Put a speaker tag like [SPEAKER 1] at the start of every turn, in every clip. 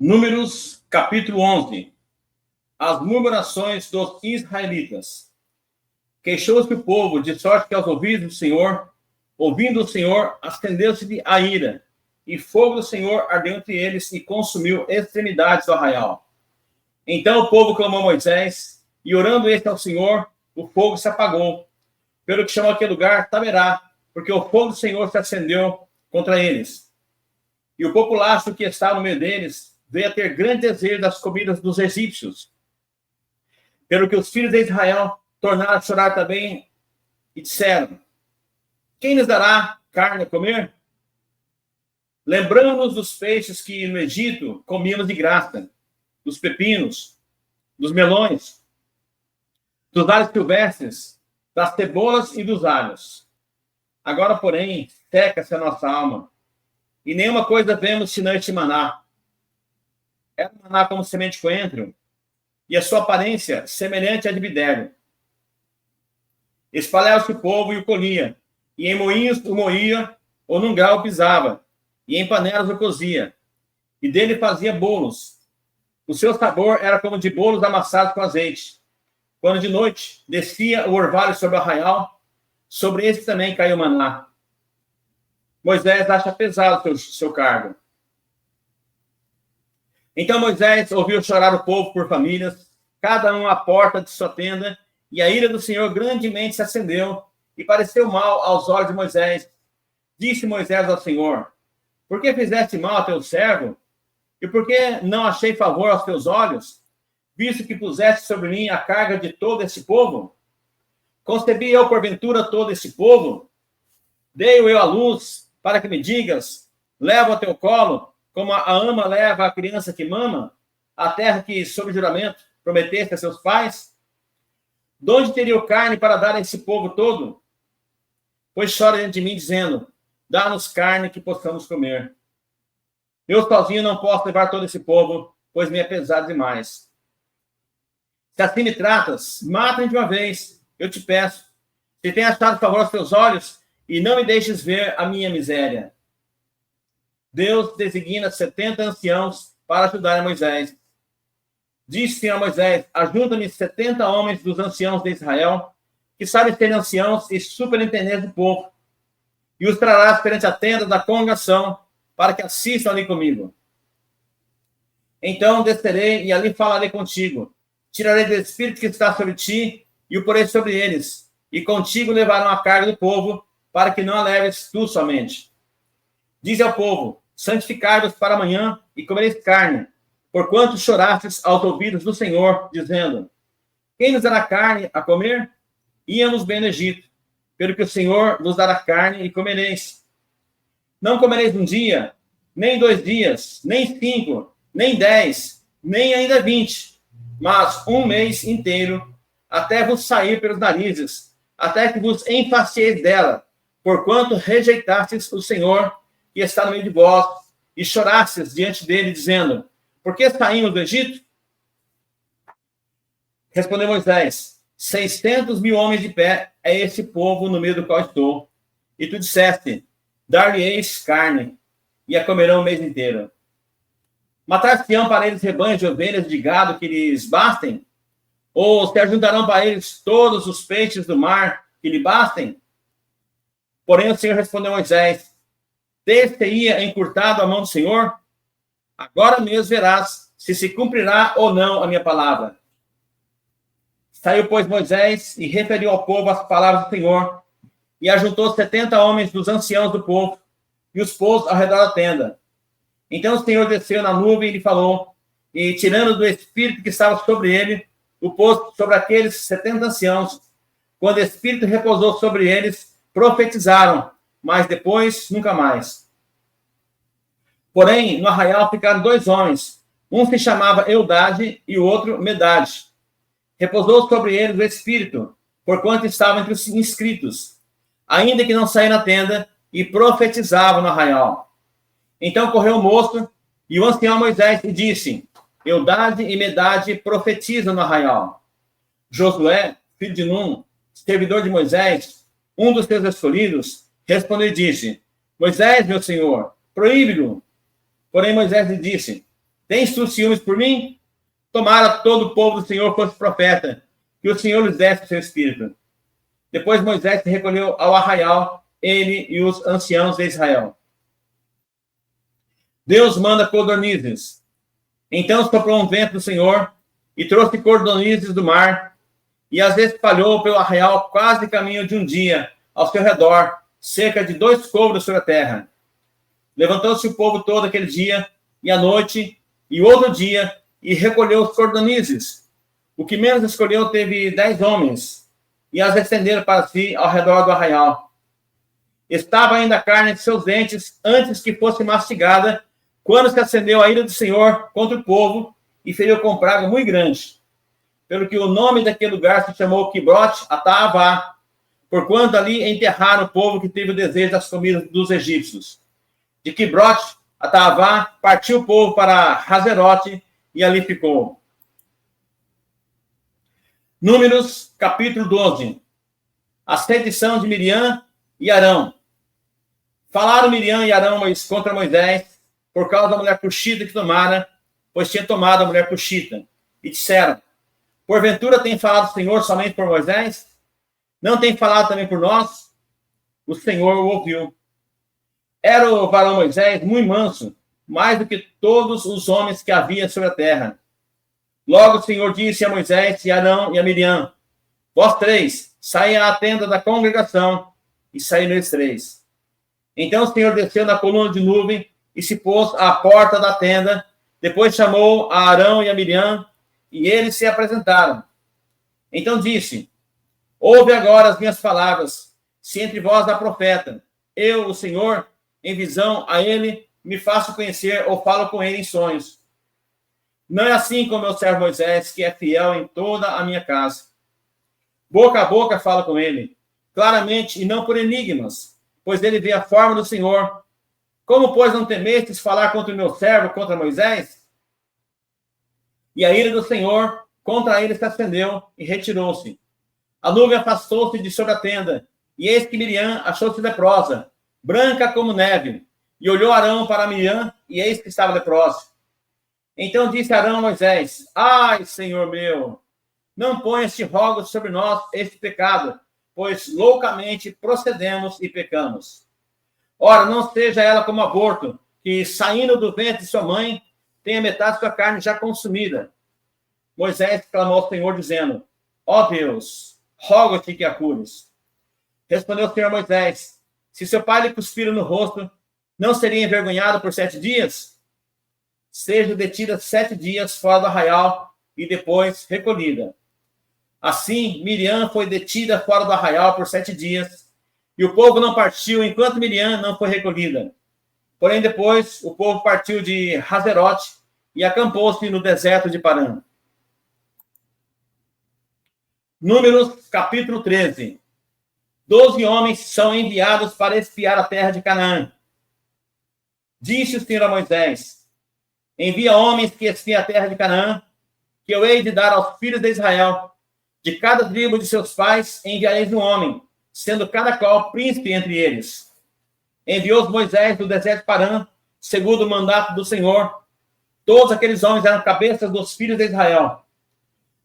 [SPEAKER 1] Números, capítulo 11. As murmurações dos israelitas. Queixou-se o povo, de sorte que aos ouvidos do Senhor, ouvindo o Senhor, acendeu-se a ira, e fogo do Senhor ardeu entre eles e consumiu extremidades do arraial. Então o povo clamou a Moisés, e orando este ao Senhor, o fogo se apagou, pelo que chamou aquele lugar Taberá, porque o fogo do Senhor se acendeu contra eles. E o populacho que estava no meio deles veio a ter grande desejo das comidas dos egípcios, pelo que os filhos de Israel tornaram a chorar também e disseram: quem nos dará carne a comer? Lembramos dos peixes que no Egito comíamos de graça, dos pepinos, dos melões, dos alhos silvestres, das cebolas e dos alhos. Agora, porém, seca-se a nossa alma, e nenhuma coisa vemos senão este maná. Era um maná como semente de coentro, e a sua aparência semelhante à de bidélio. Espalhava-se o povo e o colhia, e em moinhos o moía, ou num grau o pisava, e em panelas o cozia, e dele fazia bolos. O seu sabor era como de bolos amassados com azeite. Quando de noite descia o orvalho sobre o arraial, sobre esse também caiu o maná. Moisés acha pesado seu cargo. Então Moisés ouviu chorar o povo por famílias, cada um à porta de sua tenda, e a ira do Senhor grandemente se acendeu, e pareceu mal aos olhos de Moisés. Disse Moisés ao Senhor: por que fizeste mal a teu servo? E por que não achei favor aos teus olhos, visto que puseste sobre mim a carga de todo esse povo? Concebi eu, porventura, todo esse povo? Dei-o eu à luz, para que me digas: levo ao teu colo, como a ama leva a criança que mama, a terra que, sob juramento, prometeste a seus pais? De onde teria eu carne para dar a esse povo todo? Pois chora diante de mim, dizendo: dá-nos carne que possamos comer. Eu sozinho não posso levar todo esse povo, pois me é pesado demais. Se assim me tratas, mata-me de uma vez, eu te peço. Se tem achado favor aos teus olhos, e não me deixes ver a minha miséria. Deus designa 70 anciãos para ajudar a Moisés. Disse Senhor a Moisés: ajuda-me 70 homens dos anciãos de Israel, que sabem ser anciãos e superintendentes do povo, e os trarás perante a tenda da congregação, para que assistam ali comigo. Então descerei e ali falarei contigo. Tirarei do espírito que está sobre ti e o porei sobre eles, e contigo levarão a carga do povo, para que não a leves tu somente. Diz ao povo: santificai-vos para amanhã e comereis carne, porquanto chorastes aos ouvidos do Senhor, dizendo: quem nos dará carne a comer? Íamos bem no Egito, pelo que o Senhor vos dará carne e comereis. Não comereis um dia, nem 2 dias, nem 5, nem 10, nem ainda 20, mas 1 mês inteiro, até vos sair pelos narizes, até que vos enfaceis dela, porquanto rejeitastes o Senhor, que está no meio de vós, e chorastes diante dele, dizendo: por que saímos do Egito? Respondeu Moisés: 600.000 homens de pé é esse povo no meio do qual estou. E tu disseste: dar-lhe-eis carne, e a comerão o mês inteiro. Matar-se-ão para eles rebanhos de ovelhas e de gado que lhes bastem? Ou se ajuntarão para eles todos os peixes do mar que lhe bastem? Porém o Senhor respondeu a Moisés: ter-se-ia encurtado a mão do Senhor? Agora mesmo verás se cumprirá ou não a minha palavra. Saiu, pois, Moisés e referiu ao povo as palavras do Senhor, e ajuntou 70 homens dos anciãos do povo, e os pôs ao redor da tenda. Então o Senhor desceu na nuvem e lhe falou, e tirando do espírito que estava sobre ele, o pôs sobre aqueles 70 anciãos. Quando o espírito repousou sobre eles, profetizaram, mas depois nunca mais. Porém, no arraial ficaram 2 homens, um se chamava Eudade e o outro Medade. Repousou sobre eles o espírito, porquanto estavam entre os inscritos, ainda que não saíram na tenda, e profetizavam no arraial. Então correu o moço e o ancião Moisés e disse: Eudade e Medade profetizam no arraial. Josué, filho de Num, servidor de Moisés, um dos seus escolhidos, respondeu e disse: Moisés, meu senhor, proíbe-lo. Porém Moisés lhe disse: Tens tu ciúmes por mim? Tomara todo o povo do Senhor fosse profeta, que o Senhor lhes desse o seu espírito. Depois Moisés se recolheu ao arraial, ele e os anciãos de Israel. Deus manda codornizes. Então soprou um vento do Senhor e trouxe codornizes do mar e as espalhou pelo arraial quase caminho de um dia ao seu redor, cerca de 2 côvados sobre a terra. Levantou-se o povo todo aquele dia e à noite e outro dia e recolheu os codornizes. O que menos escolheu teve 10 homens e as estenderam para si ao redor do arraial. Estava ainda a carne de seus dentes antes que fosse mastigada, quando se acendeu a ira do Senhor contra o povo e feriu com praga muito grande. Pelo que o nome daquele lugar se chamou Quibrote Ataavá, porquanto ali enterraram o povo que teve o desejo das comidas dos egípcios. De Quibrote Ataavá partiu o povo para Hazerote e ali ficou. Números, capítulo 12. A sedição de Miriam e Arão. Falaram Miriam e Arão contra Moisés por causa da mulher cuxita que tomara, pois tinha tomado a mulher cuxita. E disseram, porventura tem falado o Senhor somente por Moisés? Não tem falado também por nós? O Senhor o ouviu. Era o varão Moisés muito manso, mais do que todos os homens que havia sobre a terra. Logo o Senhor disse a Moisés, e a Arão e a Miriam, vós 3, saem à tenda da congregação, e saíram eles 3. Então o Senhor desceu na coluna de nuvem e se pôs à porta da tenda, depois chamou a Arão e a Miriam, e eles se apresentaram. Então disse, ouve agora as minhas palavras, se entre vós há profeta, eu, o Senhor, em visão a ele, me faço conhecer ou falo com ele em sonhos. Não é assim com meu servo Moisés, que é fiel em toda a minha casa. Boca a boca falo com ele, claramente e não por enigmas, pois ele vê a forma do Senhor. Como, pois, não temestes falar contra o meu servo, contra Moisés? E a ira do Senhor contra ele se acendeu e retirou-se. A nuvem afastou-se de sobre a tenda, e eis que Miriam achou-se leprosa, branca como neve, e olhou Arão para Miriam, e eis que estava leprosa. Então disse Arão a Moisés, ai, Senhor meu, não ponha este rogo sobre nós este pecado, pois loucamente procedemos e pecamos. Ora, não seja ela como aborto, que saindo do ventre de sua mãe, tenha metade de sua carne já consumida. Moisés clamou ao Senhor, dizendo, ó Deus, rogo-te que a cures. Respondeu o Senhor a Moisés, se seu pai lhe cuspira no rosto, não seria envergonhado por 7 dias? Seja detida 7 dias fora do arraial e depois recolhida. Assim, Miriam foi detida fora do arraial por 7 dias, e o povo não partiu enquanto Miriam não foi recolhida. Porém, depois, o povo partiu de Hazerote e acampou-se no deserto de Parã. Números, capítulo 13. 12 homens são enviados para espiar a terra de Canaã. Disse o Senhor a Moisés, envia homens que espiem a terra de Canaã, que eu hei de dar aos filhos de Israel. De cada tribo de seus pais enviareis um homem, sendo cada qual príncipe entre eles. Enviou Moisés do deserto de Parã, segundo o mandato do Senhor. Todos aqueles homens eram cabeças dos filhos de Israel.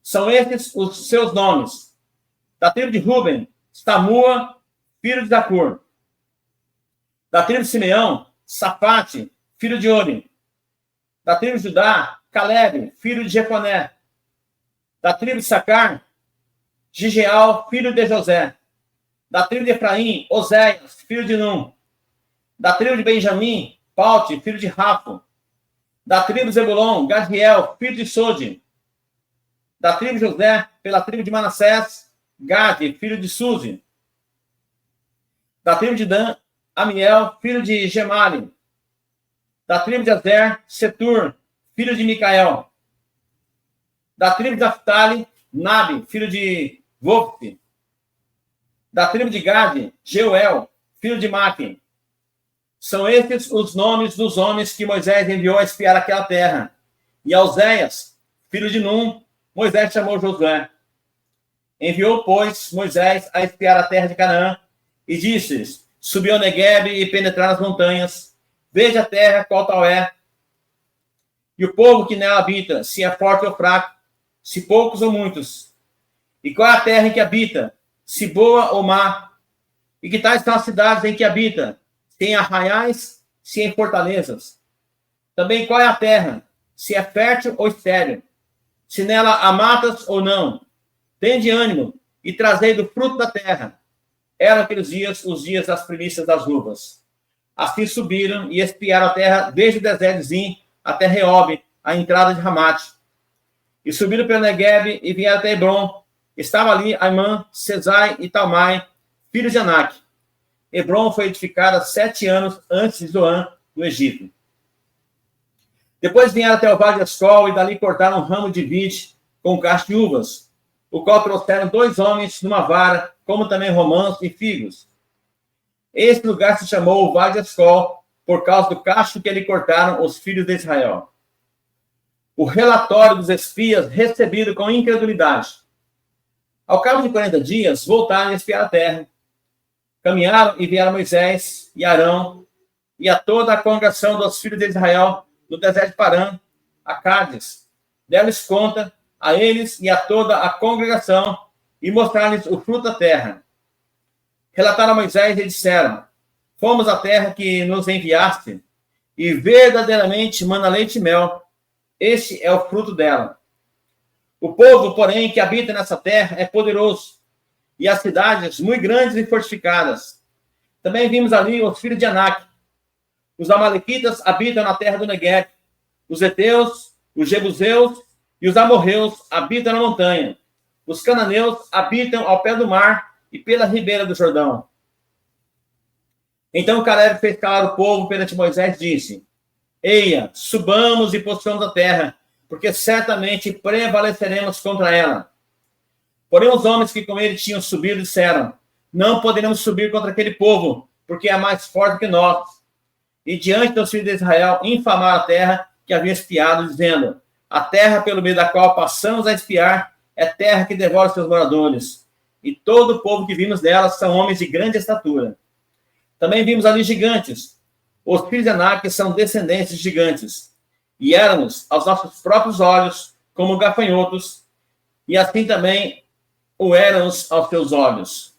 [SPEAKER 1] São estes os seus nomes. Da tribo de Ruben, Samua, filho de Zacur. Da tribo de Simeão, Safate, filho de Ori. Da tribo de Judá, Caleb, filho de Jefoné. Da tribo de Sacar, Gigeal, filho de José. Da tribo de Efraim, Oséias, filho de Num. Da tribo de Benjamim, Paute, filho de Rafo. Da tribo de Zebulon, Gadiel, filho de Sode. Da tribo de José, pela tribo de Manassés, Gade, filho de Suzi. Da tribo de Dan, Amiel, filho de Gemali. Da tribo de Azer, Setur, filho de Micael. Da tribo de Naphtali, Nabi, filho de Vopti. Da tribo de Gade, Jeuel, filho de Maqui. São estes os nomes dos homens que Moisés enviou a espiar aquela terra. E a Oséias, filho de Num, Moisés chamou Josué. Enviou, pois, Moisés a espiar a terra de Canaã e disse-lhes, subi ao Neguebe e penetrar nas montanhas, veja a terra qual tal é. E o povo que nela habita, se é forte ou fraco, se poucos ou muitos. E qual é a terra em que habita, se boa ou má? E que tais são as cidades em que habita, se em arraiais, se em fortalezas? Também qual é a terra, se é fértil ou estéril? Se nela há matas ou não? Tende ânimo e trazei do fruto da terra. Eram aqueles dias, os dias das primícias das uvas. Assim subiram e espiaram a terra desde o deserto de Zim até Reob, a entrada de Ramate. E subiram pelo Neguebe e vieram até Hebron. Estava ali Aimã, Sesai e Talmai, filhos de Anak. Hebron foi edificada 7 anos antes de Zoan, do Egito. Depois vieram até o vale de Escol e dali cortaram um ramo de vide com cacho de uvas, o qual trouxeram 2 homens numa vara, como também romãs e figos. Esse lugar se chamou o vale de Escol, por causa do cacho que lhe cortaram os filhos de Israel. O relatório dos espias recebido com incredulidade. Ao cabo de 40 dias, voltaram a espiar a terra. Caminharam e vieram Moisés e Arão e a toda a congregação dos filhos de Israel no deserto de Parã, a Cádiz. Deram-lhes conta a eles e a toda a congregação e mostraram-lhes o fruto da terra. Relataram a Moisés e disseram: fomos à terra que nos enviaste, e verdadeiramente mana leite e mel. Este é o fruto dela. O povo, porém, que habita nessa terra é poderoso, e as cidades muito grandes e fortificadas. Também vimos ali os filhos de Anak. Os amalequitas habitam na terra do Negueb. Os heteus, os jebuseus e os amorreus habitam na montanha. Os cananeus habitam ao pé do mar e pela ribeira do Jordão. Então Caleb fez calar o povo perante Moisés e disse: eia, subamos e possuamos a terra, porque certamente prevaleceremos contra ela. Porém os homens que com ele tinham subido disseram: não poderemos subir contra aquele povo, porque é mais forte que nós. E diante dos filhos de Israel infamaram a terra que havia espiado, dizendo: a terra pelo meio da qual passamos a espiar é terra que devora seus moradores. E todo o povo que vimos dela são homens de grande estatura. Também vimos ali gigantes. Os filhos de Anak são descendentes de gigantes. E éramos, aos nossos próprios olhos, como gafanhotos, e assim também o éramos aos teus olhos.